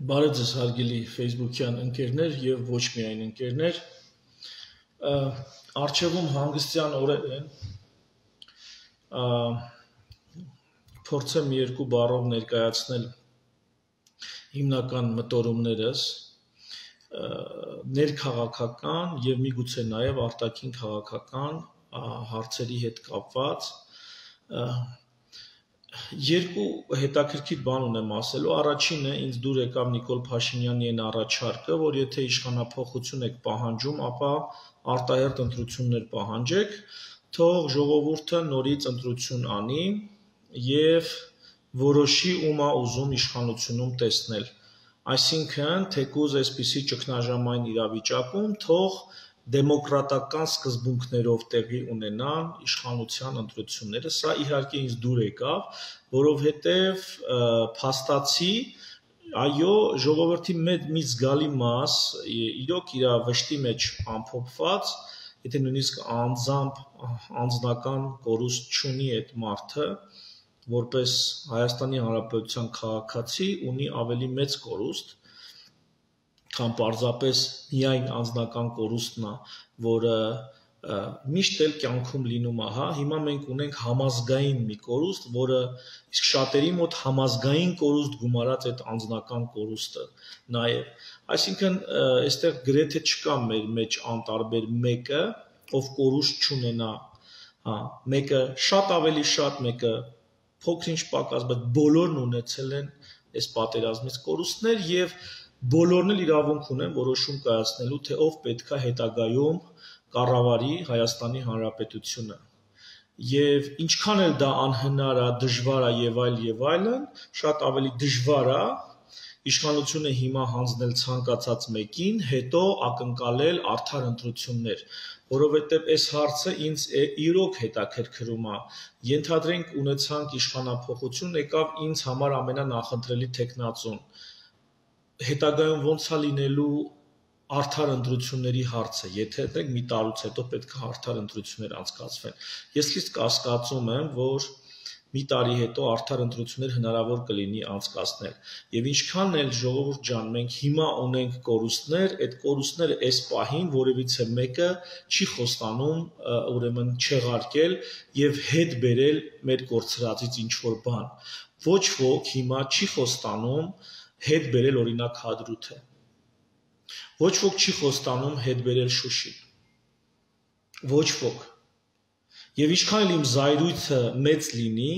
Բարև ձեզ հարգելի Facebook-յան ընկերներ եւ ոչ միայն ընկերներ, առջևում հանգստյան օրեր են, փորձեմ երկու բառով ներկայացնել հիմնական մտորումներս, ներքաղաքական եւ միգուցե նաեւ արտաքին քաղաքական հարցերի հետ կապված երկու հետաքրքիր բան ունեմ ասելու, առաջինը ինձ դուր եկավ Նիկոլ Փաշինյանի այն առաջարկը, որ եթե իշխանափոխություն եք պահանջում, ապա արտահերթ ընտրություններ պահանջեք, թող ժողովուրդը նորից ընտրություն անի եւ որոշի ում է ուզում իշխանությունում տեսնել։ Այսինքն, թեկուզ այսպիսի ճգնաժամային իրավիճակում թող դեմոկրատական սկզբունքներով տեղի ունենան իշխանության ընտրությունները, սա իհարկե ինձ դուր եկավ, որովհետև փաստացի, այո, ժողովրդի մի զգալի մաս, իրոք իր վշտի մեջ ամփոփված, եթե նույնիսկ անձնական կորուստ չունի այդ մարդը, որպես Հայաստանի Հանրապետության քաղաքացի ունի ավելի մեծ կորուստ, քան պարզապես միայն անձնական կորուստն է, որը միշտ էլ կյանքում լինում է, հիմա մենք ունենք համազգային մի կորուստ, որը իսկ շատերի մոտ համազգային կորուստ գումարած այդ անձնական կորուստը նաև, այսինքն այստեղ գրեթե չկա մեր մեջ անտարբեր մեկը, ով կորուստ չունենա, մեկը շատ ավելի շատ, մեկը փոքր-ինչ պակաս, բայց բոլորն ունեցել են այս պատերազմից կորուստներ եւ բոլորն էլ իրավունք ունեն որոշում կայացնելու, թե ով պետք է հետագայում կառավարի Հայաստանի Հանրապետությունը։ Եվ ինչքան էլ դա անհնար է, դժվար է եւ այլն, շատ ավելի դժվար է իշխանությունը հիմա հանձնել ցանկացած մեկին, հետո ակնկալել արդար ընտրություններ, որովհետեւ այս հարցը ինձ իրոք հետաքրքրում է։ Ենթադրենք ունեցանք իշխանափոխություն, եկավ ինձ համար ամենանախընտրելի տեխնացուն։ Հետագայում ոնց է լինելու արդար ընտրությունների հարցը, եթե մի տարուց հետո պետք է արդար ընտրություններ անցկացվեն։ Ես իսկ կասկածում եմ, որ մի տարի հետո արդար ընտրություններ հնարավոր կլինի անցկացնել։ Եվ ինչքան էլ ժողովուրդ ջան, մենք հիմա ունենք կորուստներ, այդ կորուստները այս պահին որևիցե մեկը չի խոստանում, ուրեմն չեղարկել եւ հետ բերել մեր կորցրածից ինչ-որ բան։ Ոչ ոք հիմա չի խոստանում հետ բերել օրինակ Հադրութը։ Ոչ ոք չի խոստանում հետ բերել Շուշին։ Ոչ ոք։ Եվ ինչքան էլ իմ զայրույթը մեծ լինի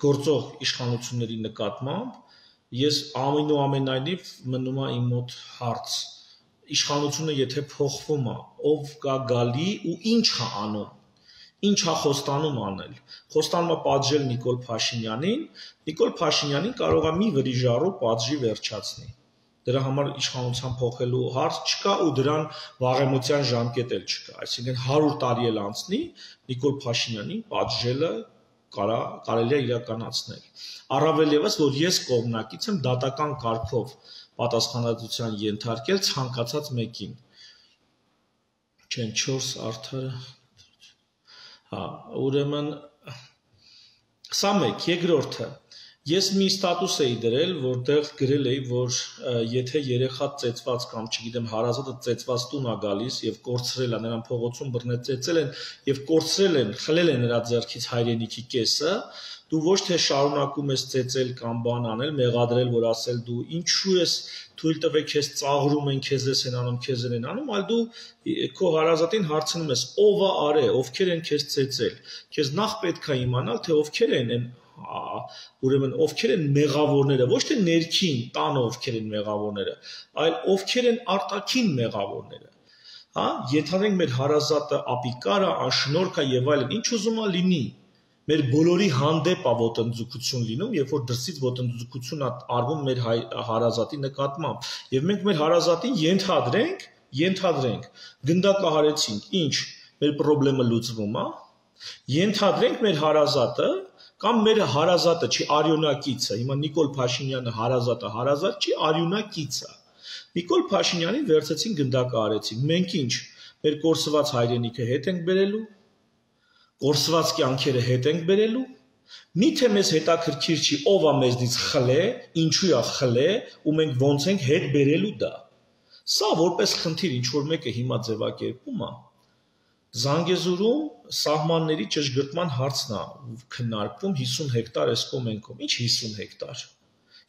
գործող իշխանությունների նկատմամբ, ես ամենայնիվ մնում է իմ մոտ հարց։ Իշխանությունը եթե փոխվում է, ով կա գալի ու ինչ է անում։ Ինչ է խոստանում անել։ Խոստանում է պատժել Նիկոլ Փաշինյանին, Նիկոլ Փաշինյանին կարող է մի վրիժառու պատժի վերջացնի։ Դրա համար իշխանության փոխելու հարց չկա ու դրան վաղեմության ժամկետ էլ չկա։ Այսինքն 100 տարի էլ անցնի, Նիկոլ Փաշինյանին պատժելը կարելի է իրականացնել։ Առավել ևս, որ ես կողմնակից եմ դատական կարգով պատասխանատվության ենթարկել ցանկացած մեկին։ Չեն 4 արդարը ուրեմն սա մեկ, երկրորդը, ես մի ստատուս էի դրել, որտեղ գրել էի, որ եթե երեխա ծեծված կամ չգիտեմ հարազատը ծեծված տուն է գալիս եւ կորցրել է, նրան փողոցում բռնել ծեծել են եւ կորցրել են, խլել են նրա ձեռքից հայրենիքի կեսը, դու ոչ թե շարունակում ես ծեծել կամ բան անել, մեղադրել, որ ասել դու ինչու ես թույլ տվեք քեզ ծաղրում են, քեզ են անում, քեզ են անում, այլ դու քո հարազատին հարցնում ես, ով է արել, ովքեր են քեզ ծեծել։ Քեզ նախ պետք է իմանալ, թե ովքեր են ուրեմն ովքեր են մեղավորները, ոչ թե ներքին տանը ովքեր են մեղավորները, այլ ովքեր են արտաքին մեղավորները։ Ենթադրենք մեր հարազատը ապիկար է, անշնորհք է եւ այլն, ինչ ուզում է լինի։ Մեր բոլորի հանդեպ է ոտնձգություն լինում, երբ որ դրսից ոտնձգություն է արվում մեր հարազատի նկատմամբ, եւ մենք մեր հարազատին ենթադրենք, գնդակահարեցինք, ինչ, մեր խնդրը լուծվում է, ենթադրենք մեր հարազատը կամ մեր հարազատը չի արյունակիցը, հիմա Նիկոլ Փաշինյանը հարազատ չի, արյունակիցը։ Նիկոլ Փաշինյանին վերցեցին գնդակահարեցին, մենք ինչ, մեր կորսված հայրենիքը հետ ենք բերելու, կորսված կյանքերը հետ ենք բերելու, Միթե մեզ հետաքրքիր չի ով է մեզնից խլե, ինչու է խլե ու մենք ոնց ենք հետ բերելու դա։ Սա որպես խնդիր ինչ որ մեկը հիմա ձևակերպում է, Զանգեզուրում սահմանների ճշգրտման հարցն է քննարկվում 50 հեկտար էսկոմենկոմ։ Ինչ 50 հեկտար։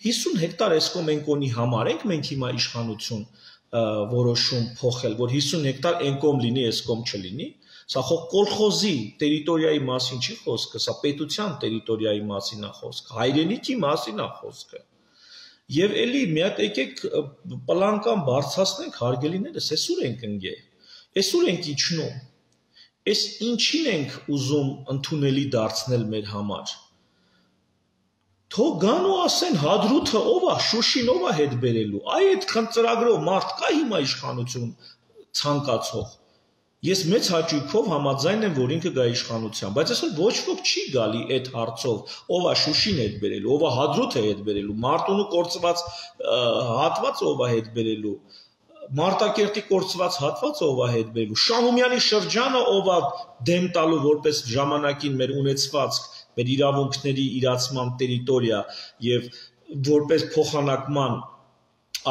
50 հեկտար էսկոմենկոնի համար ենք մենք հիմա իշխանություն որոշում փոխել, որ 50 հեկտար էնկոմ լինի, էսկոմ չլինի։ Սա խո կոլխոզի տերիտորիայի մասին չի խոսքը, սա պետության տերիտորիայի մասին է խոսքը, հայրենիքի մասին է խոսքը։ Եվ էլի մի հատ եկեք պլանկան բարձրացնենք հարգելիներս, այսօր ենք ընկե։ Այսօր ենք իջնում։ Այս ինչին ենք ուզում ընդունելի դարձնել մեր համար։ Թող գան ու ասեն Հադրութը ով է, Շուշին ով է հետ բերելու։ Այ այդ ծրագրով մարդ կա հիմա իշխանություն ցանկացող։ Ես մեծ հաճույքով համաձայն եմ, որ ինքը գա իշխանության, բայց այսօր ոչ ոք չի գալի այդ հարցով, ով է Շուշին հետ բերելու, ով է Հադրութը հետ բերելու, Մարտունու կորցված հատված ով է հետ բերելու, Մարտակերտի կորցված հատված ով է հետ բերելու, Շահումյանի շրջանը ով է դեմ տալու որպես ժամանակին մեր ունեցվածք, մեր իրավունքների իրացման տերիտորիա եւ որպես փոխանակման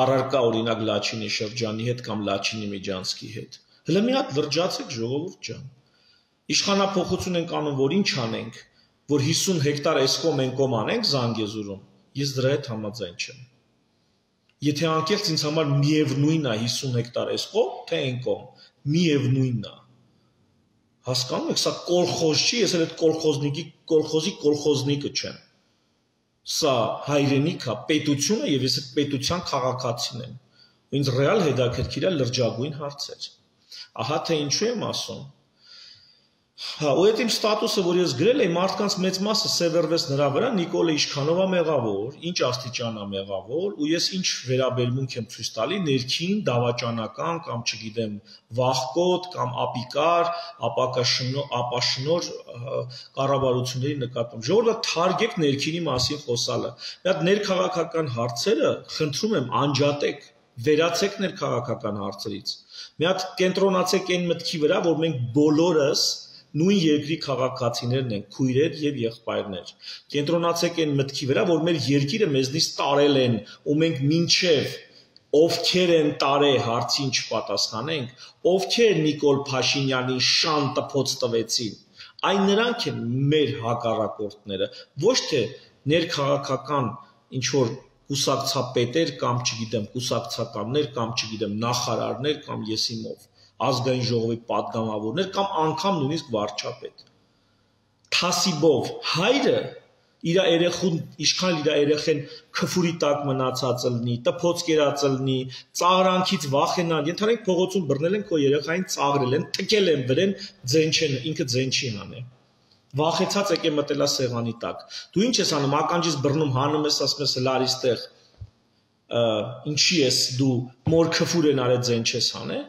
առարկա օրինակ Լաչինի շրջանի հետ կամ Լաչինի Միջանցքի հետ։ Հələ մի հատ լրջացեք ժողովուրդ ջան։ Իշխանապողություն ենք անում, որ ինչ անենք, որ 50 հեկտար էսկոմենկոմ անենք Զանգեզուրում։ Ես դրա հետ համաձայն չեմ։ Եթե անկեղծ ինձ համար միևնույն է 50 հեկտար էսկոմ, թե էնկոմ, միևնույնն է։ Հասկանում եք, սա կոլխոզ չի, ես էլ այդ կոլխոզի կոլխոզնիկը չեմ։ Սա հայրենիք է, պետություն է եւ ես այդ պետության քաղաքացին եմ։ Ինձ ռեալ հետաքրքիր է լրջագույն հարցեր։ Ահա թե ինչու եմ ասում։ Հա, ու այդ իմ ստատուսը, որ ես գրել եմ, մարդկանց մեծ մասը սևեռվեց նրա վրա, Նիկոլը Իշխանովա մեղավոր, ինչ աստիճան է մեղավոր, ու ես ինչ վերաբերմունք եմ ցույց տալի ներքին դավաճանական կամ չգիտեմ վախկոտ կամ ապիկար, ապաշնոր կառավարությունների նկատմամբ։ Ժողովուրդ թարգեք ներքինի մասին խոսալը։ Մի հատ ներքաղաքական հարցերը խնդրում եմ անջատեք, վերացեք ներքաղաքական հարցերից։ Մի հատ կենտրոնացեք այն մտքի վրա, որ մենք բոլորս նույն երկրի քաղաքացիներն են, քույրեր եւ եղբայրներ։ Կենտրոնացեք այն մտքի վրա, որ մեր երկիրը մեզնից տարել են, ու մենք մինչև ովքեր են տարե հարցին չպատասխանենք, ովքեր Նիկոլ Փաշինյանին շան տփոց տվեցին, այն նրանք են մեր հակառակորդները, ոչ թե ներքաղաքական ինչ որ կուսակցապետեր կամ չգիտեմ կուսակցականներ կամ չգիտեմ նախարարներ կամ եսիմով ազգային ժողովի պատգամավորներ կամ անգամ նույնիսկ վարչապետ։ Թասիբով հայրը իր երեխուն ինչքան իր երեխեն քֆուրի տակ մնացած լինի, տփոց կերած լինի, ծաղրանքից վախենան, ենթադրենք փողոցում բռնել են քո երեխային ծաղրել են, թքել են վրեն, ձեն չեն, ինքը ձեն չի հանել։ Վախեցած եկե մտելա սեղանի տակ։ Դու ինչ ես անում, ականջից բռնում, հանում ես, ասում ես լարիստեղ, ինչի ես դու մոր քֆուր են արել ձեն չես հանել։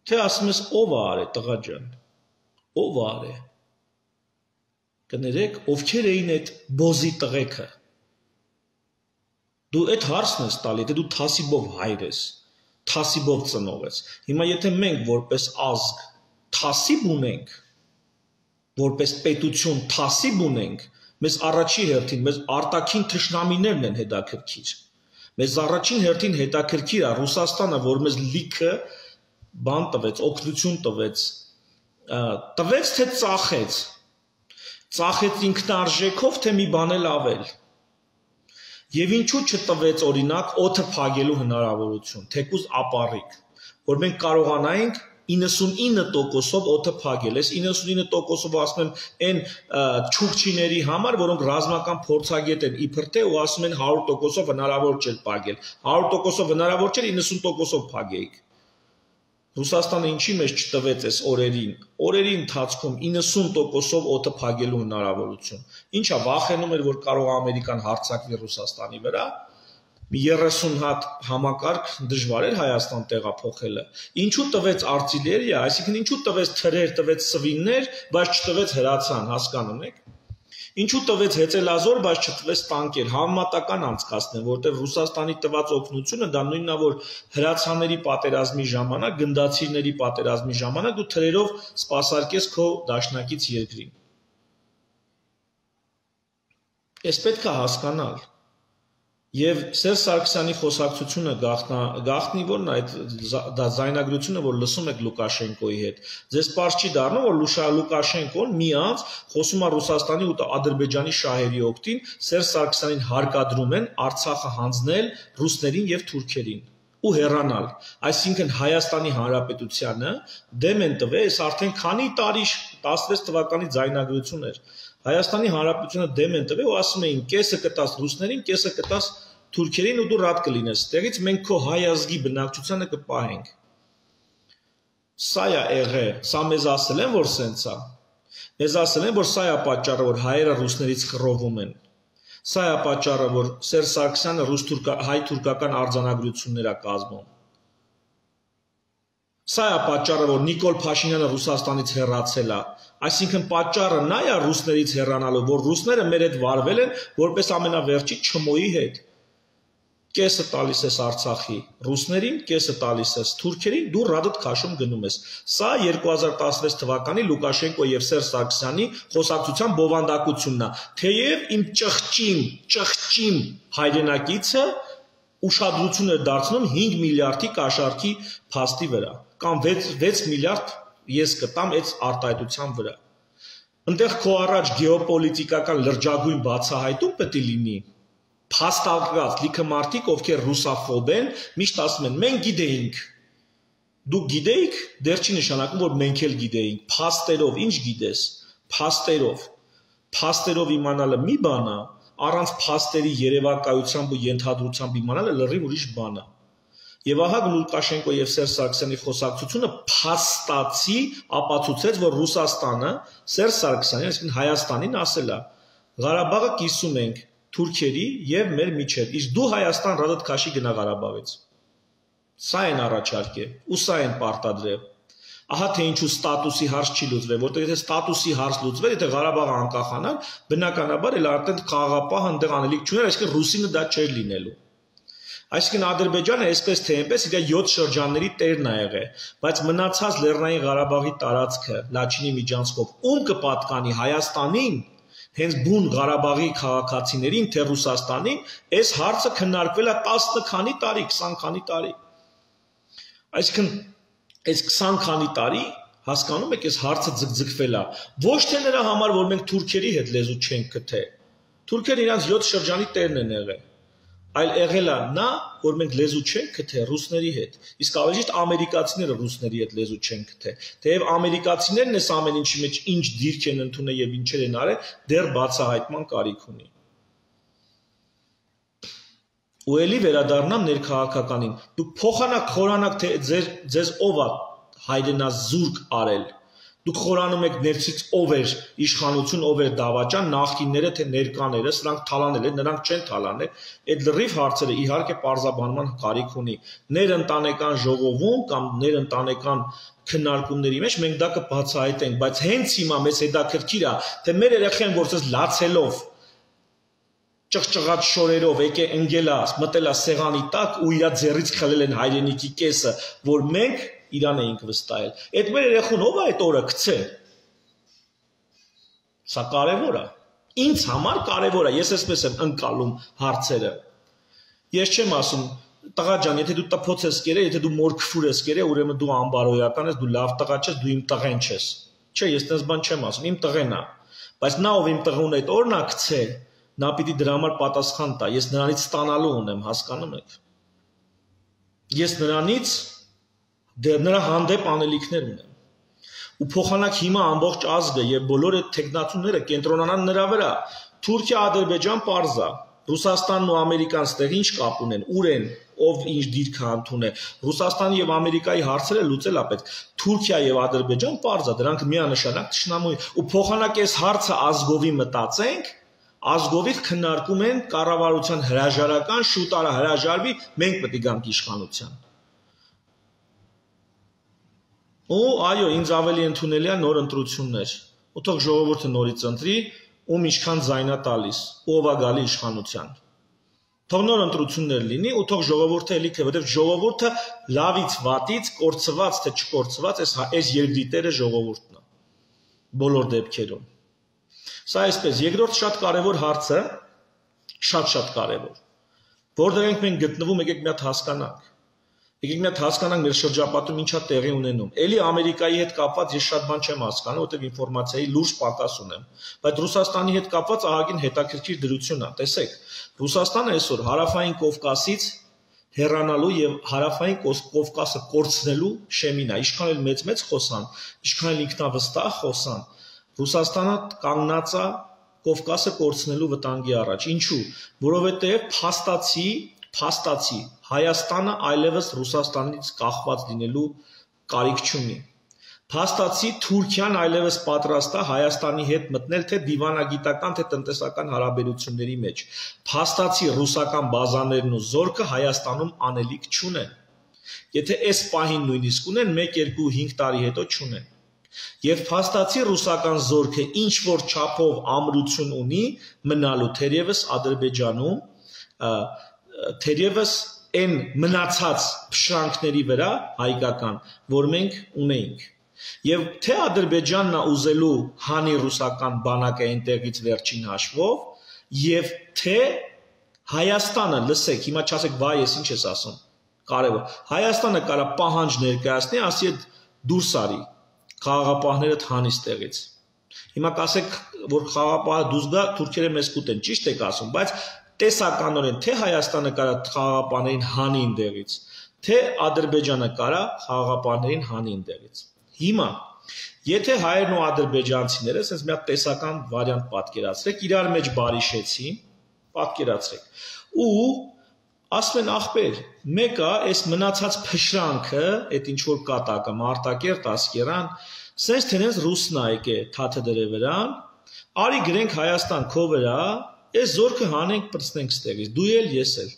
Թե ասում ես ով է արել, տղա ջան։ Ով է արել։ Կներեք, ովքեր էին այդ բոզի տղեկը։ Դու այդ հարցն ես տալի, եթե դու թասիբով հայր ես, թասիբով ծնող ես։ Հիմա եթե մենք որպես ազգ թասիբ ունենք, որպես պետություն թասիբ ունենք, մեզ առաջի հերթին, մեզ արտաքին թշնամիներն են հետաքրքիր։ Մեզ առաջին հերթին հետաքրքիր է Ռուսաստանը, որ մեզ լիքը բան տվեց, օգնություն տվեց, թե ծախեց։ Ծախեց ինքնարժեքով, թե մի բան էլ ավել։ Եվ ինչու չտվեց օրինակ օդը փակելու հնարավորություն, թեկուզ ապառիկ, որ մենք կարողանայինք 99%-ով օդը փակել։ Այս 99%-ով ասում եմ այն չուղջիների համար, որոնք ռազմական փորձագետ են իբր թե ու ասում են 100%-ով հնարավոր չէ փակել։ 100%-ով հնարավոր չէ, 90%-ով փակեիք։ Ռուսաստանը ինչի մեջ չտվեց այս օրերի ընթացքում 90%-ով օդը փակելու հնարավորություն։ Ինչա վախենում էր, որ կարող Ամերիկան հարձակվի Ռուսաստանի վրա։ 30 հատ համակարգ դժվար էր Հայաստան տեղափոխելը։ Ինչու տվեց արտիլերիա, այսինքն ինչու տվեց թրեր, տվեց սվիններ, բայց չտվեց հրացան, հասկանում եք։ Ինչու տվեց հեծելազոր, բայց չտվեց տանկեր, համեմատական անցկացնեն, որտեղ Ռուսաստանի տված օգնությունը դա նույնն է, որ հրացաների պատերազմի ժամանակ, գնդացիների պատերազմի ժամանակ դու թրերով սպասարկես քո դաշնակից երկրին։ Ես պետք է հասկանալ։ Եվ Սերժ Սարգսյանի խոսակցությունը գաղտնի որն այդ դա զայնագրությունը, որ լսում եք Լուկաշենկոյի հետ, ձեզ պարզ չի դառնում, որ Լուկաշենկոն մի անց խոսում է Ռուսաստանի ու Ադրբեջանի շահերի օգտին, Սերժ Սարգսյանին հարկադրում են Արցախը հանձնել ռուսներին եւ թուրքերին ու հեռանալ։ Այսինքն Հայաստանի Հանրապետությանը դեմ են տվել, այս արդեն քանի տարի 16 թվականի ձայնագրություն էր։ Հայաստանի Հանրապետությունը դեմ են տվել ու ասում էին կեսը կտաս ռուսներին, կեսը կտաս թուրքերին ու դու ռադ կլինես։ Տեղից մենք քո հայ ազգի բնակչությանը կպահենք։ Սա է եղել, սա մեզ ասել են, որ սենց է։ Մեզ ասել են, որ սա է պատճառը, որ հայերը ռուսներից խռովում են։ Սա է պատճառը, որ Սերժ Սարգսյանը հայ-թուրքական արձանագրություններ է կազմում։ Սա է պատճառը, որ Նիկոլ Փաշինյանը Ռուսաստանից հեռացել է։ Այսինքն պատճառը նա է ռուսներից հեռանալու, որ ռուսները մեր հետ վարվել են որպես ամենավերջի չմոյի հետ։ Կեսը տալիս ես Արցախի ռուսներին, կեսը տալիս ես թուրքերին, դու ռադդ քաշում գնում ես։ Սա 2016 թվականի Լուկաշենկո եւ Սերժ Սարգսյանի խոսակցության բովանդակությունն է։ Թեև իմ ճղճիմ հայրենակիցը ուշադրություն էր դարձնում 5 միլիարդի կաշառքի փաստի վրա, կամ 6 միլիարդ ես կտամ այդ արտահայտության վրա։ Այնտեղ քո առաջ գեոպոլիտիկական լրջագույն բացահայտում պետք է լինի։ Փաստարկված լիքը մարդիկ, ովքեր ռուսաֆոբ են, միշտ ասում են մենք գիտեինք։ Դուք գիտեիք, դեռ չի նշանակում, որ մենք էլ գիտեինք։ Փաստերով ինչ գիտես։ Փաստերով իմանալը մի բան է, առանց փաստերի երևակայությամբ ու ենթադրությամբ իմանալը լրիվ ուրիշ բան է։ Եվ ահա Լուկաշենկո եւ Սերժ Սարգսյանի խոսակցությունը փաստացի ապացուցեց, որ Ռուսաստանը Սերժ Սարգսյանին, այսինքն Հայաստանին ասել է. Ղարաբաղը կիսում ենք թուրքերի եւ մեր միջեւ, իսկ դու Հայաստան ռադդ քաշի գնա Ղարաբաղից։ Սա են առաջարկել ու սա են պարտադրել։ Ահա թե ինչու ստատուսի հարց չի լուծվել, որտեղ եթե ստատուսի հարց լուծվեր, եթե Ղարաբաղը անկախանար, բնականաբար էլ արդեն խաղաղապահ այնտեղ անելիք չուներ, այսինքն ռուսինը դա չէր լինելու։ Այսինքն Ադրբեջանը այսպես թե այնպես իր 7 շրջանների տերն է եղել, բայց մնացած Լեռնային Ղարաբաղի տարածքը Լաչինի միջանցքով ում կպատկանի Հայաստանին, հենց բուն Ղարաբաղի քաղաքացիներին, թե Ռուսաստանին, այս հարցը քննարկվել է 10 քանի տարի, 20 քանի տարի։ Այսինքն այս 20 քանի տարի հասկանում եք, այս հարցը ձգձգվել է, ոչ թե նրա համար, որ մենք թուրքերի հետ լեզու չենք գտել։ Թուրքերը իրենց 7 շրջանի տերն են եղել, այլ եղել է նա, որ մենք լեզու չենք գտել ռուսների հետ։ Իսկ ավելի ճիշտ ամերիկացիները ռուսների հետ լեզու չեն գտել։ Թեև ամերիկացիներն այս ամեն ինչի մեջ ինչ դիրք են ընդունել եւ ինչեր են արել, դեռ բացահայտման կարիք ունի։ Ու ելի վերադառնամ ներքաղաքականին։ Դուք փոխանակ խորանակ թե ձեզ ով է հայրենազուրկ արել։ Դուք խորանում եք ներքից ով էր իշխանություն, ով էր դավաճան, նախկինները թե ներկաները, սրանք թալանել են, նրանք չեն թալանել։ Այդ լրիվ հարցերը իհարկե պարզաբանման կարիք ունի։ Ներընտանեկան ժողովում կամ ներընտանեկան քննարկումների մեջ մենք դա կբացահայտենք, բայց հենց հիմա մեզ հետաքրքիր է, թե մեր երեխան որպես լացելով ճղճղած շորերով եկե ընկելա, մտելա սեղանի տակ ու իր ձեռից խլել են հայրենիքի կեսը, որ մենք Իրան էինք վստահել։ Այդ մեր երեխուն ով է այդ օրը գցել։ Սա կարևոր է։ Ինձ համար կարևոր է։ Ես այսպես եմ ընկալում հարցերը։ Ես չեմ ասում, տղա ջան, եթե դու տփոց ես կերել, եթե դու մորքֆուր ես կերել, ուրեմն դու անբարոյական ես, դու լավ տղա չես, դու իմ տղեն չես։ Չէ, ես այդպես բան չեմ ասում, իմ տղեն է։ Բայց նա ով իմ տղուն այդ օրն է գցել, նա պիտի դրա համար պատասխան տա։ Ես նրանից ստանալու ունեմ, հասկանում եք։ Ես նրանից նրա հանդեպ անելիքներ ունեմ։ Ու փոխանակ հիմա ամբողջ ազգը եւ բոլոր այդ տեխնացուները կենտրոնանան նրա վրա։ Թուրքիա, Ադրբեջան պարզ է։ Ռուսաստանն ու Ամերիկան ստեղ ինչ կապ ունեն, ուր են, ով ինչ դիրք է ընդունել։ Ռուսաստանի եւ Ամերիկայի հարցերը լուծել է պետք։ Թուրքիա եւ Ադրբեջան պարզ է, դրանք միանշանակ թշնամու են։ Ու փոխանակ այս հարցը ազգովի մտածենք, ազգովի քննարկում են կառավարության հրաժարական, շուտ արա հրաժարվի, մենք պետք է գանք իշխանության։ Ու այո, ինձ ավելի ընդունելի է նոր ընտրություններ։ Ու թող ժողովուրդը նորից ընտրի, ում ինչքան ձայն է տալիս, ով է գալի իշխանության։ Թող նոր ընտրություններ լինի, ու թող ժողովուրդը էլի թե, որովհետև ժողովուրդը լավից վատից, կորցված թե չկորցված, այս երկրի տերը ժողովուրդն է։ Բոլոր դեպքերում։ Սա այսպես, երկրորդ շատ կարևոր հարցը, շատ կարևոր, որտեղ ենք մենք գտնվում, եկեք մի հատ հասկանանք։ Եկեք մի հատ հասկանանք մեր շրջապատում ինչա տեղի ունենում։ Էլի Ամերիկայի հետ կապված ես շատ բան չեմ հասկանում, որտեղ ինֆորմացիայի լուրջ պակաս ունեմ։ Բայց Ռուսաստանի հետ կապված ահագին հետաքրքիր դրություն է։ Տեսեք, Ռուսաստանը այսօր հարավային Կովկասից հեռանալու եւ հարավային Կովկասը կորցնելու շեմին է։ Ինչքան էլ մեծ խոսան, ինչքան էլ ինքնավստահ խոսան, Ռուսաստանը կանգնած է Կովկասը կորցնելու վտանգի առաջ։ Ինչու՞։ Որովհետեւ փաստացի Հայաստանը այլևս Ռուսաստանից կախված լինելու կարիք չունի։ Փաստացի Թուրքիան այլևս պատրաստ է Հայաստանի հետ մտնել թե դիվանագիտական, թե տնտեսական հարաբերությունների մեջ։ Փաստացի ռուսական բազաներն ու զորքը Հայաստանում անելիք չունեն։ Եթե այս պահին նույնիսկ ունեն, 1-2-5 տարի հետո չունեն։ Եվ փաստացի ռուսական զորքը ինչ որ չափով ամրություն ունի մնալու թերևս Ադրբեջանում, թերևս այն մնացած փշրանքների վրա հայկական, որ մենք ունեինք։ Եվ թե Ադրբեջանն է ուզելու հանի ռուսական բանակը այնտեղից վերջին հաշվով, եւ թե Հայաստանը, լսեք, հիմա չասեք, վայ, ես ինչ ես ասում, կարևոր։ Հայաստանը կարա պահանջ ներկայացնի, ասի այդ դուրս արի խաղաղապահները հանից տեղից։ Հիմա կասեք, որ խաղաղապահը դուրս գա, թուրքերը մեզ կուտեն, ճիշտ եք ասում, բայց տեսականորեն թե Հայաստանը կարա խաղաղապահներին հանի այնտեղից, թե Ադրբեջանը կարա խաղաղապահներին հանի այնտեղից։ Հիմա, եթե հայերն ու ադրբեջանցիները, ասես մի հատ տեսական վարիանտ պատկերացրեք, իրար մեջ բարիշեցին, պատկերացրեք։ Ու ասում են ախպեր, մեկը այս մնացած փշրանքը, այդ ինչ որ կատակը, Մարտակերտ, Ասկերան, սենց թենենց ռուսնա եկե թաթը դրե վրան, արի գրենք Հայաստան քո վրա, այս զորքը հանենք պրծնենք ստեղից, դու էլ ես էլ։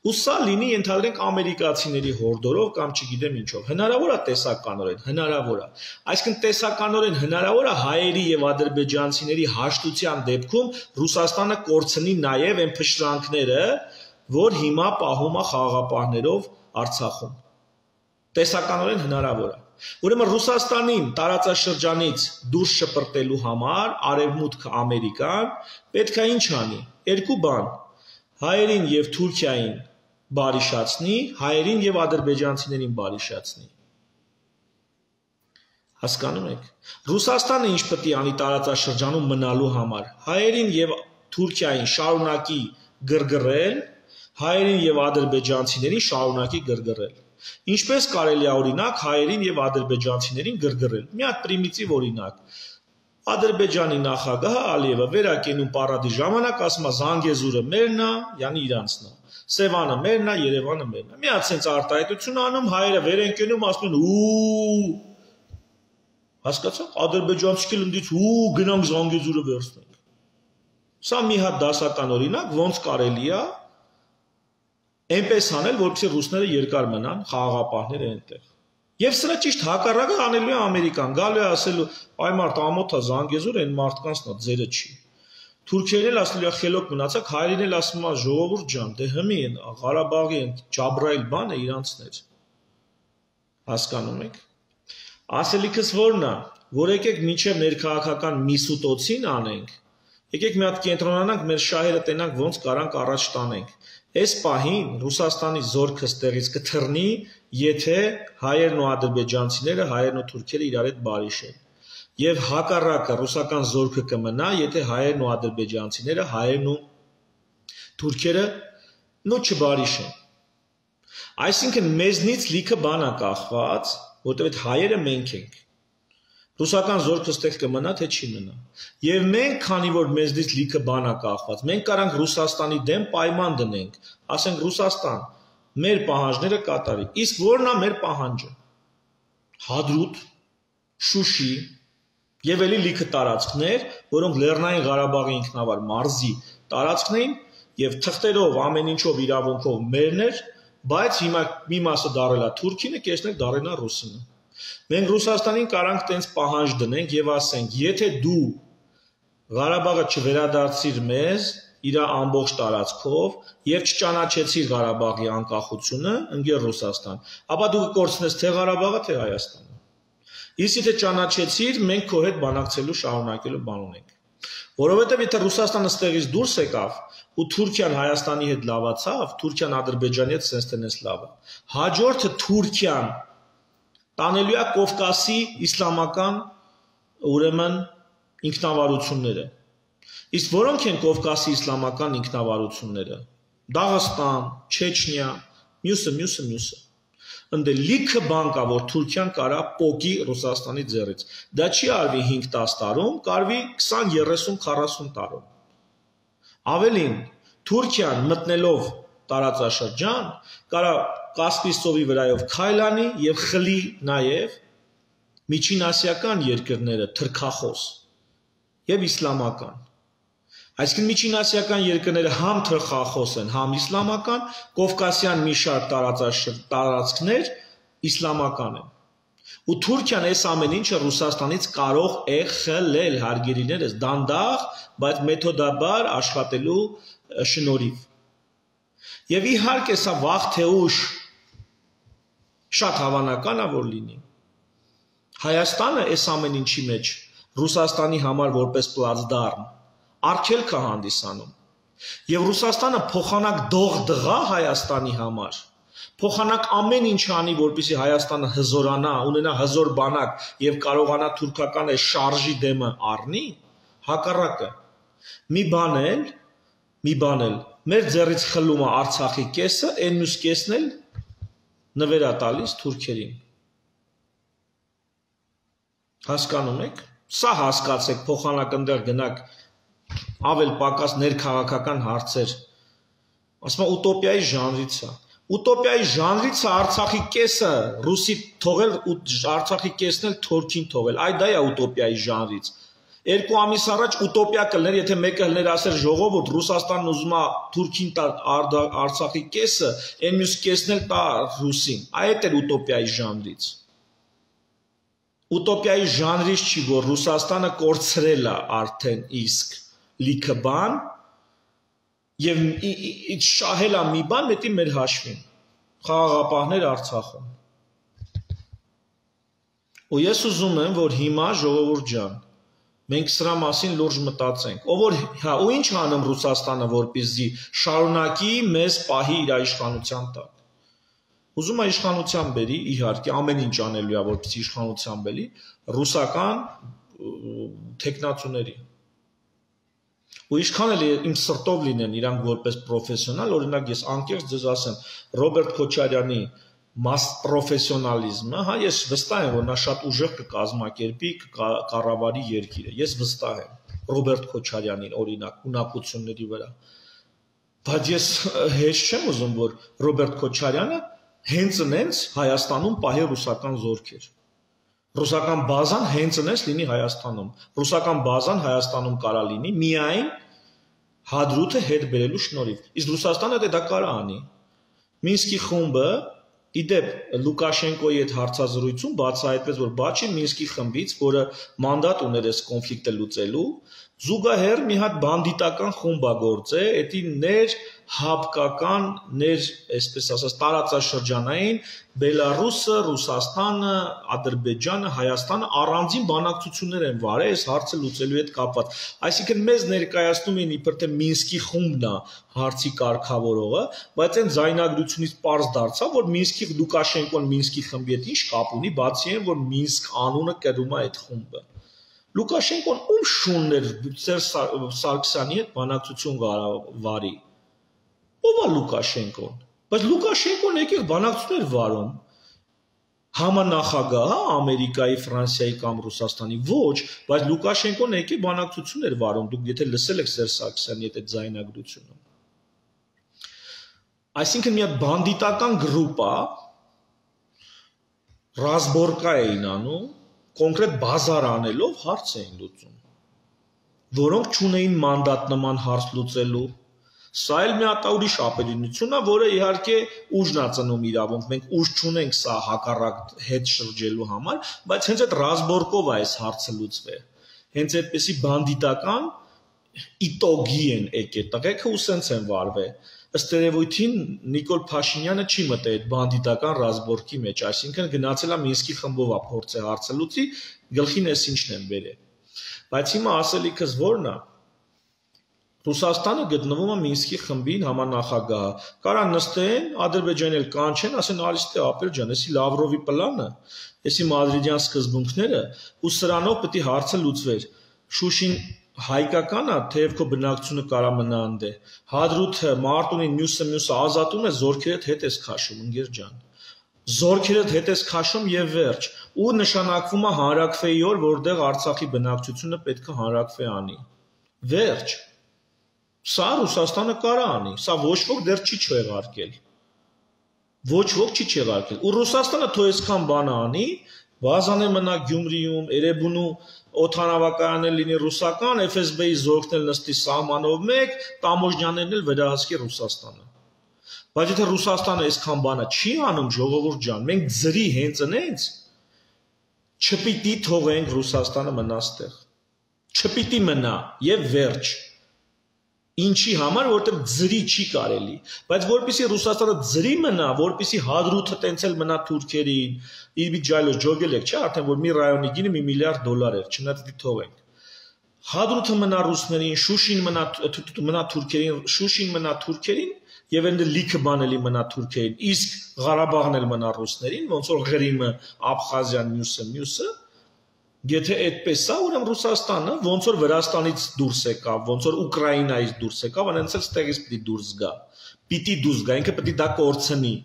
Ու սա լինի ենթադրենք ամերիկացիների հորդորով կամ չգիտեմ ինչով։ Հնարավոր է տեսականորեն, հնարավոր է։ Այսինքն տեսականորեն հնարավոր է հայերի եւ ադրբեջանցիների հաշտության դեպքում Ռուսաստանը կորցնի նաեւ այն փշրանքները, որ հիմա պահում է խաղաղապահներով Արցախում։ Տեսականորեն հնարավոր է։ Ուրեմն Ռուսաստանին տարածաշրջանից դուրս շպրտելու համար Արևմուտքը Ամերիկան պետք է ինչ անի։ Երկու բան. հայերին եւ Թուրքիային բարիշացնի, հայերին եւ ադրբեջանցիներին բարիշացնի։ Հասկանում եք։ Ռուսաստանը ինչ պետք է անի տարածաշրջանում մնալու համար։ Հայերին եւ Թուրքիային շարունակի գրգռել, հայերին եւ ադրբեջանցիներին շարունակի գրգռել։ Ինչպես կարելի է օրինակ հայերին եւ ադրբեջանցիներին գրգռել։ Մի հատ պրիմիտիվ օրինակ։ Ադրբեջանի նախագահը Ալիևը վերակենում պարադի ժամանակ ասում է Զանգեզուրը մերն է, յանի իրանցն է։ Սևանը մերն է, Երևանը մերն է։ Մի հատ sense արտահայտություն անում, հայերը վեր են կենում, ասում են ու հասկացա՞ք, ադրբեջանցիք էլ ընդից ու գնանք Զանգեզուրը վերցնենք։ Սա մի հատ դասական օրինակ, ոնց կարելի է այնպես անել, որպեսզի ռուսները երկար մնան, խաղաղապահները այնտեղ։ Եվ սրա ճիշտ հակառակը անելու է Ամերիկան, գալու է ասելու, այ մարդ ամոթ է Զանգեզուր, այն մարդկանցն է, ձերը չի։ Թուրքերն էլ ասելու է խելոք մնացեք, հայերին էլ ասում է ժողովուրդ ջան, դե հմի են, Ղարաբաղի են Ջաբրայիլ բանը իրանցներ։ Հասկանում եք։ Ասելիքս որն է, որ եկեք մինչև ներքաղաքական միսուտոցին անենք, եկեք մի հատ կենտրոնանանք, մեր շահերը տենանք ոնց կարանք առաջ տանենք։ Այս պահին Ռուսաստանի զորքը ստեղից կթռնի, եթե հայերն ու ադրբեջանցիները, հայերն ու թուրքերը իրար հետ բարիշեն։ Եվ հակառակը ռուսական զորքը կմնա, եթե հայերն ու ադրբեջանցիները, հայերն ու թուրքերը նո չբարիշեն։ Այսինքն մեզնից լիքը բան է կախված, որտեղ այդ հայերը մենք ենք։ Ռուսական զորքը ստեղ կմնա, թե չի մնա։ Եվ մենք, քանի որ մեզնից լիքը բան է կախված, մենք կարանք Ռուսաստանի դեմ պայման դնենք, ասենք Ռուսաստան, մեր պահանջները կատարի։ Իսկ որն է մեր պահանջը։ Հադրութ, Շուշի եւ էլի լիքը տարածքներ, որոնք Լեռնային Ղարաբաղի ինքնավար մարզի տարածքն էին եւ թղթերով ամեն ինչով իրավունքով մերն էր, բայց հիմա մի մասը դարել է Թուրքինը, կեսնեք դարել է Ռուսինը։ Մենք Ռուսաստանին կարանք տենց պահանջ դնենք եւ ասենք, եթե դու Ղարաբաղը չվերադարձիր մեզ իր ամբողջ տարածքով եւ չճանաչեցիր Ղարաբաղի անկախությունը, ընկեր Ռուսաստան, ապա դու կկորցնես թե Ղարաբաղը, թե Հայաստանը։ Իսկ եթե ճանաչեցիր, մենք քո հետ բանակցելու շարունակելու բան ունենք։ Որովհետև եթե Ռուսաստանը ստեղից դուրս եկավ ու Թուրքիան Հայաստանի հետ լավացավ, Թուրքիան Ադրբեջանի հետ sense tennis լավ է։ Հաջորդը Թուրքիան տանելու է Կովկասի իսլամական ուրեմն ինքնավարությունները։ Իսկ որոնք են Կովկասի իսլամական ինքնավարությունները։ Դաղստան, Չեչնիա, մյուսը։ Ընդ լիքը բան կա, որ Թուրքիան կարա պոկի Ռուսաստանի ձեռից։ Դա չի արվի 5-10 տարում, կարվի 20, 30, 40 տարում։ Ավելին, Թուրքիան մտնելով տարածաշրջան, կարա Կասպից ծովի վրայով քայլանի եւ խլի նաեւ միջինասիական երկրները թրքախոս եւ իսլամական։ Այսինքն միջինասիական երկրները համ թրքախոս են, համ իսլամական, Կովկասյան մի շարք տարածքներ իսլամական են։ Ու Թուրքիան այս ամեն ինչը Ռուսաստանից կարող է խլել, հարգելիներս, դանդաղ, բայց մեթոդաբար աշխատելու շնորհիվ։ Եվ իհարկե սա վաղ թե ուշ շատ հավանական է, որ լինի։ Հայաստանը այս ամեն ինչի մեջ Ռուսաստանի համար որպես պլացդարմ արգելք է հանդիսանում։ Եվ Ռուսաստանը փոխանակ դող դղա Հայաստանի համար, փոխանակ ամեն ինչ անի, որպեսզի Հայաստանը հզորանա, ունենա հզոր բանակ եւ կարողանա թուրքական այս շարժի դեմը առնի, հակառակը։ Մի բան էլ մեր ձեռից խլում է Արցախի կեսը, այն մյուս կեսն էլ նվեր է տալիս թուրքերին։ Հասկանում եք։ Սա հասկացեք, փոխանակ ընդեղ գնաք ավել պակաս ներքաղաքական հարցեր, ասում եմ ուտոպիայի ժանրից է։ Ուտոպիայի ժանրից է Արցախի կեսը ռուսի թողել ու Արցախի կեսն էլ թուրքին թողել։ Այդ դա է ուտոպիայի ժանրից։ 2 ամիս առաջ ուտոպիա կլներ, եթե մեկը հներ ասեր ժողովուրդ Ռուսաստանն ուզում է թուրքին տա Արցախի կեսը, այն մյուս կեսն էլ տա ռուսին։ Այդ էր ուտոպիայի ժանրից։ Ուտոպիայի ժանրից չի, որ Ռուսաստանը կորցրել է արդեն իսկ լիքը բան եւ շահել է մի բան մետի մեր հաշվին խաղաղապահներ Արցախում։ Ու ես ուզում եմ, որ հիմա ժողովուրդ ջան, մենք սրա մասին լուրջ մտածենք։ Ով որ հա ու ինչ անում Ռուսաստանը, որպեսզի շարունակի մեզ պահի իր իշխանության տակ։ Ուզում է իշխանության բերի, իհարկե ամեն ինչ անելու է, որպեսզի իշխանության բերի ռուսական տեխնացուների։ Ու ինչքան էլ իմ սրտով լինեն իրանք որպես պրոֆեսիոնալ, օրինակ ես անկեղծ ձեզ ասեմ, Ռոբերտ Քոչարյանի պրոֆեսիոնալիզմը, հա ես վստահ եմ, որ նա շատ ուժեղ կկազմակերպի կառավարի երկիրը։ Ես վստահ եմ Ռոբերտ Քոչարյանին օրինակ ունակությունների վրա։ Բայց ես հեշտ չեմ ուզում, որ Ռոբերտ Քոչարյանը հենց այնց Հայաստանում պահի ռուսական զորքեր։ Ռուսական բազան հենց այնց լինի Հայաստանում։ Ռուսական բազան Հայաստանում կարա լինի միայն Հադրութը հետ բերելու շնորհիվ։ Իսկ Ռուսաստանը դա կարա անի։ Մինսկի խումբը իդեպ Լուկաշենկոյի հետ հարցազրույցում բացահայտվեց, որ Բաչի Մինսկի խմբից, որը մանդատ ուներ այս կոնֆլիկտը լուծելու, զուգահեռ մի հատ բանդիտական խումբ է գործել, էդի ներհապկական, այսպես ասած, տարածաշրջանային Բելարուսը, Ռուսաստանը, Ադրբեջանը, Հայաստանը առանձին բանակցություններ են վարել այս հարցը լուծելու հետ կապված։ Այսինքն մեզ ներկայացնում են իբր թե Մինսկի խումբն է հարցի կարգավորողը, բայց այն ձայնագրությունից պարզ դարձավ, որ Մինսկի Լուկաշենկոն Մինսկի խմբի հետ ինչ կապ ունի, բացի այն, որ Մինսկ անունը կրում է այդ խումբը։ Լուկաշենկոն ում շունն էր Սարգսյանի հետ բանակցություն վարի։ Ո՞վ է Լուկաշենկոն։ Բայց Լուկաշենկոն եկեք բանակցություններ վարում։ Համանախագահ, Ամերիկայի, Ֆրանսիայի կամ Ռուսաստանի ոչ, բայց Լուկաշենկոն եկեք բանակցություններ վարում։ Դուք եթե լսել եք Սերժ Սարգսյանի հետ այդ ձայնագրությունը։ Այսինքն մի հատ բանդիտական գրուպ է, ռազմորկա էին անում, կոնկրետ բազար անելով հարց էին լուծում, որոնք չունեին մանդատ նման հարց լուծելու։ Սա էլ մի հատ ուրիշ ապելինություն է, որը իհարկե ուժն է ծնում իրավունք, մենք ուժ չունենք սա հակառակ հետ շրջելու համար, բայց հենց այդ ռազմորկով է այս հարցը լուծվել։ Հենց այդպեսի բանդիտական իտոգի են եկել տղեկը ու սենց են վարվել։ Ըստ երևույթին Նիկոլ Փաշինյանը չի մտել այդ բանդիտական ռազմորկի մեջ, այսինքն գնացել է Մինսկի խմբով է փորձել հարցը լուծի, գլխին էս ինչն են բերել։ Բայց հիմա ասելիքս ո՞րն է։ Ռուսաստանը գտնվում է Մինսկի խմբին համանախագահը։ Կարա նստեն, Ադրբեջանն էլ կանչեն, ասեն Ալիստե ապեր ջան, էսի Լավրովի պլանը, էսի մադրիդյան սկզբունքները, ու սրանով պետք է հարցը լուծվեր։ Շուշին հայկական է, թեև քո բնակչությունը կարա մնա անդե։ Հադրութը, Մարտունին, մյուսը ազատում է, զորքերդ հետ ես քաշում, ընկեր ջան։ Զորքերդ հետ ես քաշում եւ վերջ։ Ու նշանակվում է հանրակրվեի օր, որտեղ Արցախի բնակչությունը պետք է հանրակրվե անի։ Վերջ։ Սա Ռուսաստանը կարա անի, սա ոչ ոք դեռ չի չեղարկել։ Ոչ ոք չի չեղարկել։ Ու Ռուսաստանը թող այսքան բան անի, բազաներ մնա Գյումրիում, Էրեբունու օդանավակայանն լինի ռուսական, FSB-ի զորքն էլ նստի սահմանով մեկ, տամոժնյաներն էլ վերահսկի Ռուսաստանը։ Բայց եթե Ռուսաստանը այսքան բանը չի անում, ժողովուրդ ջան, մենք ձրի հենց այնց չպիտի թողենք Ռուսաստանը մնա ստեղ։ Չպիտի մնա եւ վերջ։ Ինչի համար, որտեղ ձրի չի կարելի, բայց որպեսի Ռուսաստանը ձրի մնա, որպեսի Հադրութը տենցել մնա թուրքերին, Իբիջայլոս ջոգել եք, չէ, արդեն որ մի ռայոնի գինը $1 միլիարդ էր, չնայած դի թողենք։ Հադրութը մնա ռուսներին, Շուշին մնա թուրքերին, Շուշին մնա թուրքերին, եւ այնտեղ լիքը բան էլի մնա թուրքերին, իսկ Ղարաբաղն էլ մնա ռուսներին, ոնց որ Ղրիմը, Աբխազիան, մյուսը Եթե այդպես է, ուրեմն Ռուսաստանը ոնց որ Վրաստանից դուրս եկավ, ոնց որ Ուկրաինայից դուրս եկավ, այնց էլ ստեղից պիտի դուրս գա։ Պիտի դուրս գա, ինքը պիտի դա կորցնի։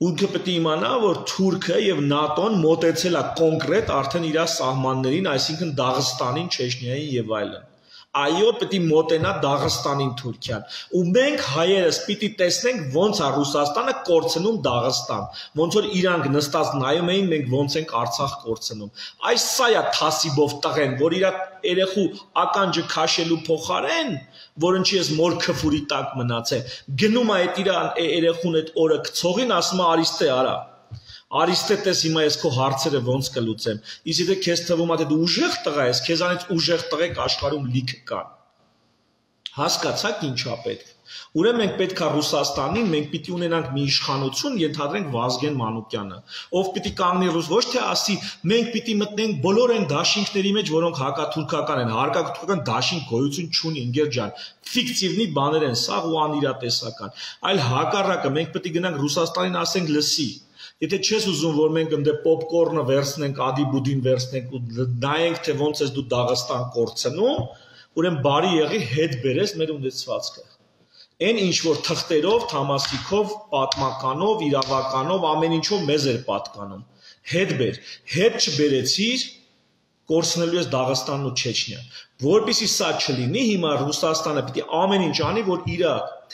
Ինքը պիտի իմանա, որ Թուրքը եւ ՆԱՏՕ-ն մոտեցել է կոնկրետ արդեն իր սահմաններին, այսինքն Դաղստանին, Չեչնիային եւ այլն։ Այո, պիտի մոտենա Դաղստանին Թուրքիան։ Ու մենք հայերս պիտի տեսնենք ոնց է Ռուսաստանը կորցնում Դաղստան։ Ոնց որ իրանք նստած նայում էին, մենք ոնց ենք Արցախ կորցնում։ Այս սա է թասիբով տղեն, որ իր երեխու ականջը քաշելու փոխարեն, որ ինչի ես մոր քֆուրի տակ մնացել, գնում է այդ իր երեխուն այդ օրը գցողին, ասում է Արիստե արա։ Արիստե տես հիմա ես քո հարցերը ոնց կլուծեմ։ Իսկ եթե քեզ թվում է դու ուժեղ տղա ես, քեզանից ուժեղ տղեկ աշխարհում լիքը կան։ Հասկացաք ինչա պետք։ Ուրեմն մենք պետք է Ռուսաստանին, մենք պիտի ունենանք մի իշխանություն, ենթադրենք Վազգեն Մանուկյանը, ով պիտի կանգնի ռուս, ոչ թե ասի, մենք պիտի մտնենք բոլոր այն դաշինքների մեջ, որոնք հակաթուրքական են, հարկաթուրքական դաշինք գոյություն չունի, ընկեր ջան, ֆիկտիվնի բաներ են, սաղ ու անիրատեսական, այլ հակառակը մենք պետք է գնանք Ռուսաստանին ասենք լսի։ Եթե չես ուզում, որ մենք ընդ պոպկորնը վերցնենք, ադի-բուդին վերցնենք ու նայենք, թե ոնց ես դու Դաղստան կորցնում, ուրեմն բարի եղի հետ բերես մեր ունեցվածքը։ Այն ինչ որ թղթերով, թամասիկով, պատմականով, իրավականով, ամեն ինչով մեզ էր պատկանում։ Հետ բեր, հետ չբերեցիր, կորցնելու ես Դաղստանն ու Չեչնիան։ Որպեսզի սա չլինի, հիմա Ռուսաստանը պիտի ամեն ինչ անի, որ իր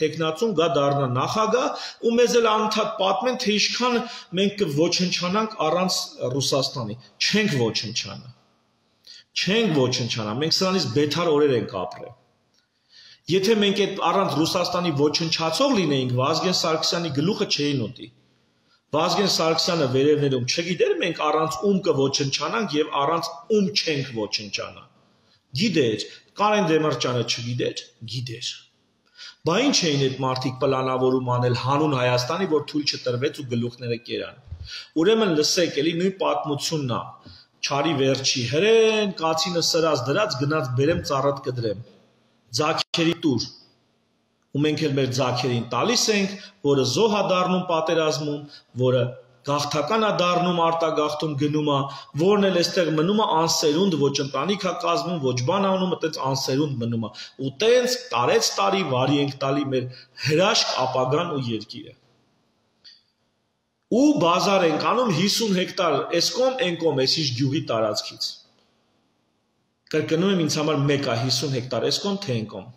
տեխնացուն գա դառնա նախագահ ու մեզ էլ անընդհատ պատմեն, թե ինչքան մենք կոչնչանանք առանց Ռուսաստանի։ Չենք ոչնչանա։ Չենք ոչնչանա, մենք սրանից բեթար օրեր ենք ապրել։ Եթե մենք այդ առանց Ռուսաստանի ոչնչացող լինեինք, Վազգեն Սարգսյանի գլուխը չէին ուտի։ Վազգեն Սարգսյանը վերևներում չգիտեր մենք առանց ում կոչնչանանք եւ առանց ում չենք ոչնչանա։ Գիտեր, Կարեն Դեմիրճյանը չգիտեր, գիտեր։ Բա ինչ էին այդ մարդիկ պլանավորում անել հանուն Հայաստանի, որ թույլ չտրվեց ու գլուխները կերան։ Ուրեմն լսեք, էլի նույն պատմությունն է։ Չարի վերջի հրեն, կացինը սրած դրած գնաց բերեմ ծառատ կդրեմ։ Ձաքերի տուր։ Ու մենք էլ մեր ձաքերին տալիս ենք, որը զոհ է դառնում պատերազմում, որը գաղթական է դառնում արտագաղթում գնում է, որն էլ այստեղ մնում է անսերունդ, ոչ ընտանիք է կազմում, ոչ բան անում, այդպես անսերունդ մնում է։ Ու տենց տարեց տարի վարի ենք տալի մեր հրաշք ապագան ու երկիրը։ Ու բազար ենք անում 50 հեկտար էսկոմ, էնկոմ, էսիշ գյուղի տարածքից։ Կրկնում եմ, ինձ համար մեկ է 50 հեկտար էսկոմ, թե էնկոմ։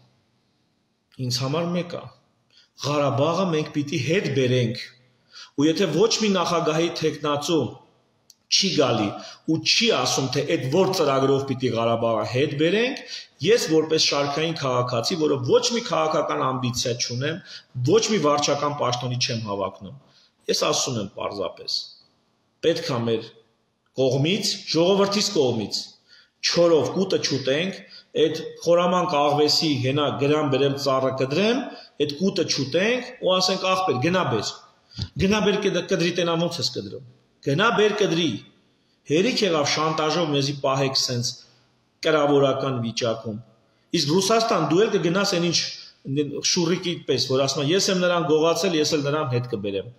Ինձ համար մեկ է։ Ղարաբաղը մենք պիտի հետ բերենք։ Ու եթե ոչ մի նախագահի տեխնացու չի գալի ու չի ասում, թե այդ որ ծրագրով պիտի Ղարաբաղը հետ բերենք, ես որպես շարքային քաղաքացի, որը ոչ մի քաղաքական ամբիցիա չունեմ, ոչ մի վարչական պաշտոնի չեմ հավակնում, ես ասում եմ պարզապես, պետք է մեր կողմից, ժողովրդից կողմից, չորով կուտը չուտենք, այդ խորաման կաղվեսի հենա գրամ բերեմ ծառը կդրեմ, այդ կուտը չուտենք ու ասենք աղբեր գնա բեր։ Գնա բեր կդրի տենա ոնց ես կդրում։ Գնա բեր կդրի։ Հերիք եղավ շանտաժով մեզի պահեք սենց կրավորական վիճակում։ Իսկ Ռուսաստան դու էլ կգնաս այն ինչ շուրիկի պես, որ ասում ես եմ նրան գողացել, ես էլ նրան հետ կբերեմ։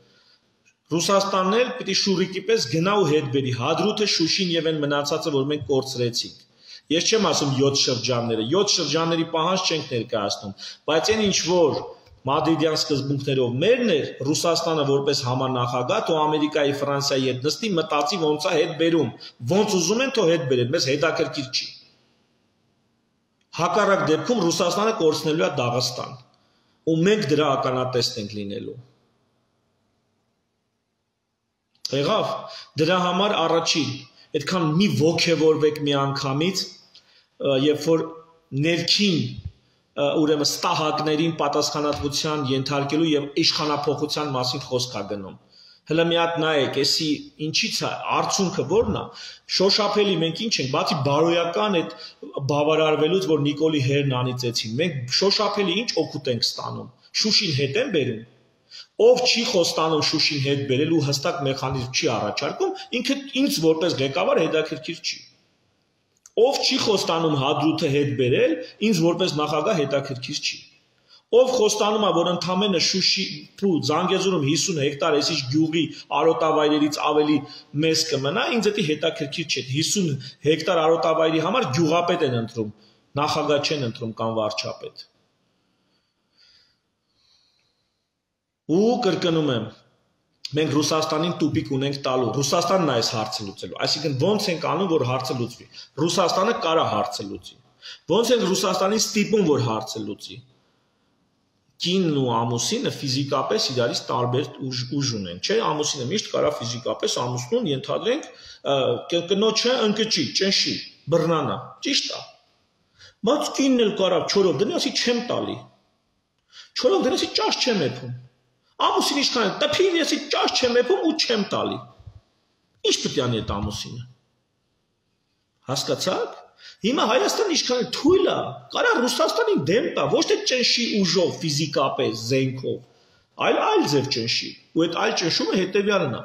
Ռուսաստանն էլ պիտի շուրիկի պես գնա ու հետ բերի Հադրութը, Շուշին եւ այն մնացածը, որ մենք կորցրեցինք։ Ես չեմ ասում 7 շրջանները, 7 շրջանների պահանջ չենք ներկայացնում, բայց այն ինչ որ Մադրիդյան սկզբունքներով մերն էր, Ռուսաստանը որպես համանախագահ թող Ամերիկայի, Ֆրանսիայի հետ նստի, մտածի ոնց է հետ բերում, ոնց ուզում են թող հետ բերեն, մեզ հետաքրքիր չի։ Հակառակ դեպքում Ռուսաստանը կորցնելու է Դաղստան, ու մենք դրա ականատեսն ենք լինելու։ Եղավ, դրա համար առաջին, այդքան մի ոգևորվեք մի անգամից, երբ որ ներքին ուրեմն ստահակներին պատասխանատվության ենթարկելու եւ իշխանափոխության մասին խոսք է գնում։ Հələ մի հատ նայեք, էսի ինչի՞ց է, արդյունքը ո՞րն է։ Շոշափելի մենք ինչ ենք, բացի բարոյական այդ բավարարվելուց, որ Նիկոլի հերն անիծեցին, մենք շոշափելի ինչ օգուտ ենք ստանում։ Շուշին հետ են բերում։ Ով չի խոստանում Շուշին հետ բերել ու հստակ մեխանիզմ չի առաջարկում, ինքը ինձ որպես ղեկավար հետաքրքիր չի։ Ով չի խոստանում Հադրութը հետ բերել, ինձ որպես նախագահ հետաքրքիր չի։ Ով խոստանում է, որ ընդամենը Շուշի ու Զանգեզուրում 50 հեկտար էսիչ գյուղի արոտավայրերից ավելի մեծ կմնա, ինձ դա հետաքրքիր չէ։ 50 հեկտար արոտավայրի համար գյուղապետ են ընտրում, նախագահ չեն ընտրում կամ վարչապետ։ Ու կրկնում եմ, մենք Ռուսաստանին տուպիկ ունենք տալու, Ռուսաստանն է այս հարցը լուծելու, այսինքն ոնց ենք անում, որ հարցը լուծվի։ Ռուսաստանը կարա հարցը լուծի։ Ոնց ենք Ռուսաստանին ստիպում, որ հարցը լուծի։ Կինն ու ամուսինը ֆիզիկապես իրարից տարբեր ուժ ունեն, չէ՞, ամուսինը միշտ կարա ֆիզիկապես ամուսնուն ենթադրենք կնոջը ընկճի, ճնշի, բռնանա, ճիշտ է։ Բայց կինն էլ կարա չորով դնի, ասի չեմ տալի։ Չորով դնի, ասի ճաշ չեմ եփում։ Ամուսին ինչքան է, տփին եսի ճաշ չեմ եփում ու չեմ տալի։ Ինչ պետք է անի այդ ամուսինը։ Հասկացաք։ Հիմա Հայաստանը ինչքան է թույլ է, կարա Ռուսաստանին դեմ տա, ոչ թե ճնշի ուժով, ֆիզիկապես, զենքով, այլ ձև ճնշի։ Ու այդ այլ ճնշումը հետևյալն է։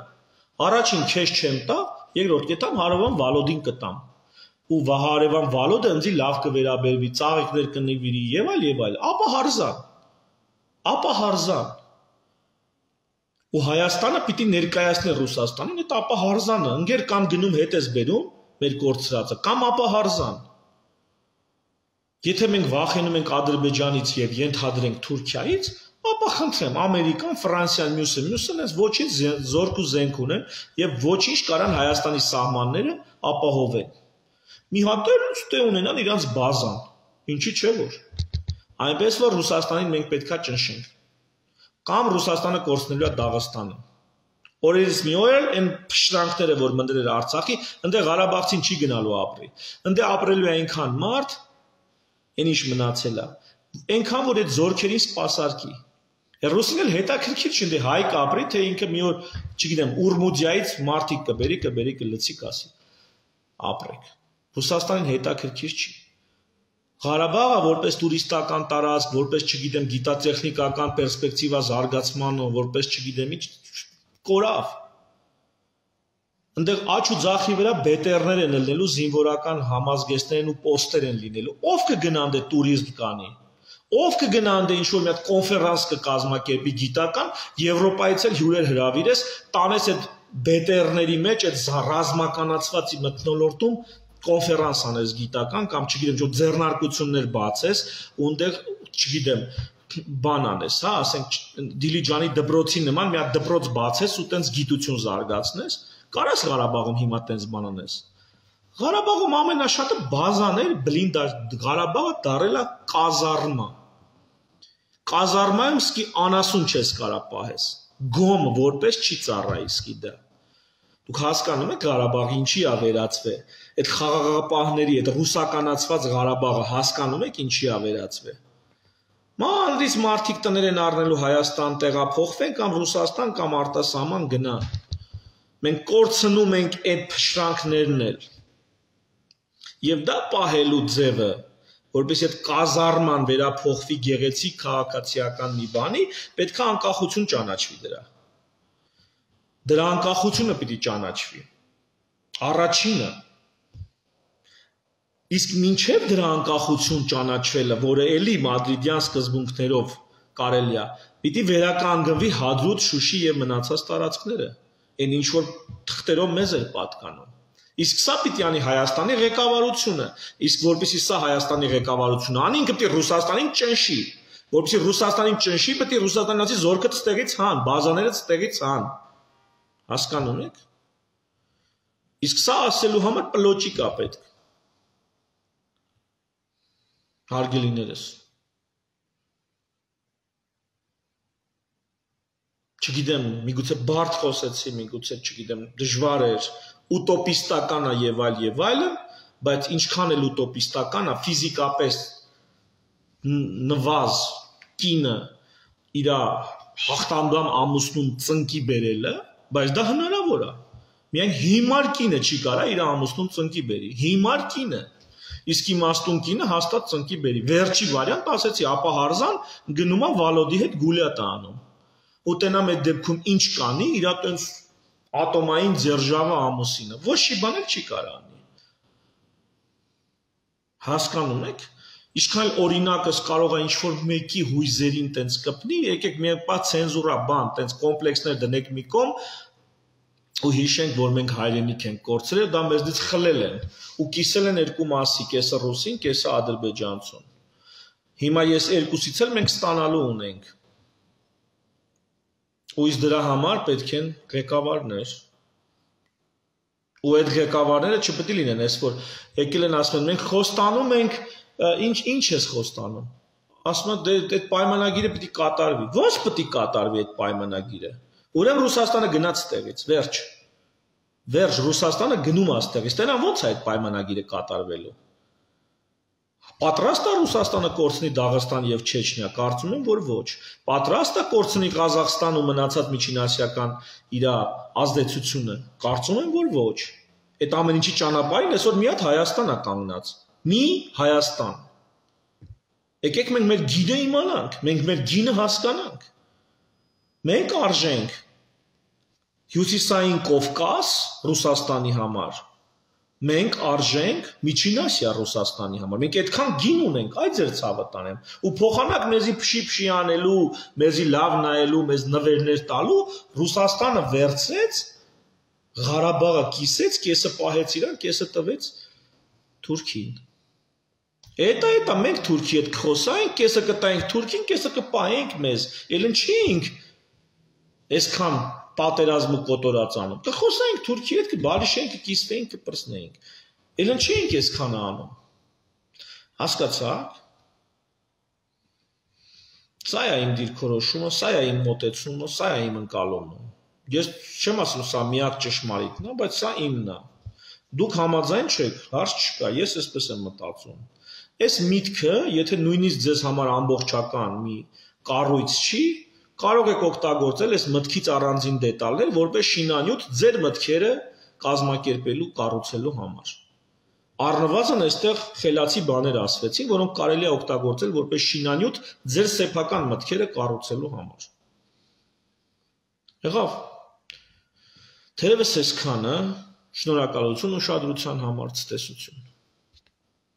Առաջին քեզ չեմ տա, երկրորդ կետամ հարևան Վալոդին կտամ։ Ու հարևան Վալոդը ինձ լավ կվերաբերվի, ծաղիկներ կնվիրի եւ այլ, ապա հարզան։ Ապա հարզան։ Ու Հայաստանը պիտի ներկայացնի Ռուսաստանին այդ ապահարզանը, ընկեր կամ գնում հետ ես բերում մեր կորցրածը, կամ ապահարզան։ Եթե մենք վախենում ենք Ադրբեջանից եւ ենթադրենք Թուրքիայից, ապա խնդրեմ Ամերիկան, Ֆրանսիան, մյուսը այնպես ոչինչ զորք ու զենք ունեն եւ ոչինչ կարան Հայաստանի սահմանները ապահովեն։ Մի հատ էլ ստե ունենան իրանց բազան, ինչի՞ չէ որ։ Այնպես որ Ռուսաստանին մենք պետքա ճնշենք։ Կամ Ռուսաստանը կորցնելու է Դաղստանը։ Օրերից մի օր էլ այն փշրանքները, որ մնդրել էր Արցախի, այնտեղ Ղարաբաղցին չի գնալու ապրի։ Այնտեղ ապրելու է այնքան մարդ, այն ինչ մնացել է, այնքան որ այդ զորքերին սպասարկի։ Ռուսին էլ հետաքրքիր չի դե հայ կապրի, թե ինքը մի օր, չգիտեմ, Ուրմուդիայից մարդիկ կբերի, կլցի կասի։ Ապրեք։ Ռուսաստանին հետաքրքիր չի։ Ղարաբաղը որպես տուրիստական տարածք, որպես չգիտեմ գիտատեխնիկական պերսպեկտիվա զարգացման, որպես չգիտեմ ինչ կորավ։ Այնտեղ աճ ու ձախի վրա բետերներ են լինելու, զինվորական համազգեստներ են ու պոստեր են լինելու։ Ով կգնա դե տուրիզմ կանի։ Ով կգնա դե ինչ որ մի հատ կոնֆերանս կկազմակերպի գիտական, Եվրոպայից էլ հյուրեր հրավիրես, տանես այդ բետերների մեջ այդ ռազմականացվածի մթնոլորտում կոնֆերանս անես գիտական կամ չգիտեմ ինչ ձեռնարկություններ բացես ու այնտեղ չգիտեմ բան անես, հա, ասենք Դիլիջանի դպրոցի նման մի հատ դպրոց բացես ու տենց գիտություն զարգացնես, կարաս Ղարաբաղում հիմա տենց բան անես։ Ղարաբաղում ամենաշատը բազաներ, բլինդաժ, Ղարաբաղը դարել է կազարմա։ Կազարմայում սկի անասուն չես կարա պահես։ Գոմ որպես չի ծառայի սկի դա։ Դուք հասկանում եք Ղարաբաղը ինչի է վերածվել։ Այդ խաղաղապահների, այդ ռուսականացված Ղարաբաղը հասկանում եք ինչի է վերածվել։ Մանրից մարդիկ տներ են առնելու Հայաստան տեղափոխվեն կամ Ռուսաստան կամ արտասահման գնան։ Մենք կորցնում ենք այդ փշրանքներն էլ։ Եվ դա պահելու ձևը, որպես այդ կազարման վերափոխվի գեղեցիկ քաղաքացիական մի բանի, պետք է անկախություն ճանաչվի դրա։ Դրա անկախությունը պիտի ճանաչվի։ Առաջինը Իսկ մինչև դրա անկախություն ճանաչվելը, որը էլի մադրիդյան սկզբունքներով կարելի է, պիտի վերականգնվի Հադրութ, Շուշի եւ մնացած տարածքները, այն ինչ որ թղթերով մեզ էր պատկանում։ Իսկ սա պիտի անի Հայաստանի ղեկավարությունը, իսկ որպեսզի սա Հայաստանի ղեկավարությունը անի, ինքը պիտի Ռուսաստանին ճնշի, որպեսզի Ռուսաստանին ճնշի, պիտի ռուսաստանացի զորքը ստեղից հան, բազաները ստեղից հան։ Հասկանում եք։ Իսկ սա ասելու համար պլոճիկ է պետք։ Հարգելիներս։ Չգիտեմ, միգուցե բարդ խոսեցի, միգուցե չգիտեմ, դժվար էր, ուտոպիստական է եւ այլն, բայց ինչքան էլ ուտոպիստական է, ֆիզիկապես նվազ կինը իր հաղթանդամ ամուսնուն ծնկի բերելը, բայց դա հնարավոր է։ Միայն հիմար կինը չի կարա իր ամուսնուն ծնկի բերի։ Հիմար կինը, իսկ իմաստուն կինը հաստատ ծնկի բերի։ Վերջի վարիանտ ասեցի, ապա Հարզան գնում է Վալոդի հետ գուլյատ անում։ Ու տենամ այդ դեպքում ինչ կանի, իր տենց ատոմային ձերժավը ամուսինը, ոչ մի բան չի կարող անի։ Հասկանում եք, ինչքան օրինակս կարող է ինչ-որ մեկի հույզերին տենց կպնի, եկեք մի պա ցենզուրա բան, տենց կոմպլեքսներ դնեք մի կողմ ու հիշենք, որ մենք հայրենիք ենք կորցրել, դա մեզնից խլել են ու կիսել են երկու մասի, կեսը ռուսին, կեսը ադրբեջանցուն։ Հիմա ես երկուսից էլ մենք ստանալու ունենք։ Ու իսկ դրա համար պետք են ղեկավարներ։ Ու այդ ղեկավարները չպետք է լինեն, այս որ եկել են ասում են մենք խոստանում ենք, ինչ ես խոստանում։ Ասում են դե այդ պայմանագիրը պետք է կատարվի։ Ո՞նց պետք է կատարվի այդ պայմանագիրը։ Ուրեմն Ռուսաստանը գնաց ստեղից, վերջ։ Վերջ Ռուսաստանը գնում է ստեղից։ Տենան ո՞նց է այդ պայմանագիրը կատարվելու։ Պատրաստ է Ռուսաստանը կորցնի Դաղստան եւ Չեչնիա, կարծում եմ, որ ոչ։ Պատրաստ է կորցնի Ղազախստան ու մնացած միջինասիական իր ազդեցությունը, կարծում եմ, որ ոչ։ Այդ ամեն ինչի ճանապարհին այսօր մի հատ Հայաստան է կանգնած։ Մի Հայաստան։ Եկեք մենք մեր գինը իմանանք, մենք մեր գինը հասկանանք։ Մենք արժենք Հյուսիսային Կովկաս Ռուսաստանի համար։ Մենք արժենք Միջին Ասիա Ռուսաստանի համար։ Մենք այդքան գին ունենք, այ ձեր ցավը տանեմ։ Ու փոխանակ մեզի փշի անելու, մեզի լավ նայելու, մեզ նվերներ տալու, Ռուսաստանը վերցրեց, Ղարաբաղը կիսեց, կեսը պահեց իրան, կեսը տվեց Թուրքին։ Էտա մենք Թուրքի հետ կխոսայինք, կեսը կտայինք Թուրքին, կեսը կպահենք մեզ։ Էլ ինչի՞նք այսքան պատերազմ ու կոտորած անում։ Կխոսայինք Թուրքի հետ, կբալիշենք, կկիսվեինք, կպրսնեինք։ Էլ ինչի՞նք այսքան անում։ Հասկացաք։ Սա է իմ դիրքորոշումը, սա է իմ մոտեցումը, սա է իմ ընկալումը։ Ես չեմ ասում սա միակ ճշմարիտն է, բայց սա իմն է։ Դուք համաձայն չեք, հարց չկա, ես այսպես եմ մտածում։ Այս միտքը, եթե նույնիսկ ձեզ համար ամբողջական մի կառույց չի, կարող եք օգտագործել այս մտքից առանձին դետալներ, որպես շինանյութ ձեր մտքերը կազմակերպելու, կառուցելու համար։ Առնվազն այստեղ խելացի բաներ ասվեցին, որոնք կարելի է օգտագործել որպես շինանյութ ձեր սեփական մտքերը կառուցելու համար։ Եղավ։ Թերևս այսքանը, շնորհակալություն ուշադրության համար, ցտեսություն։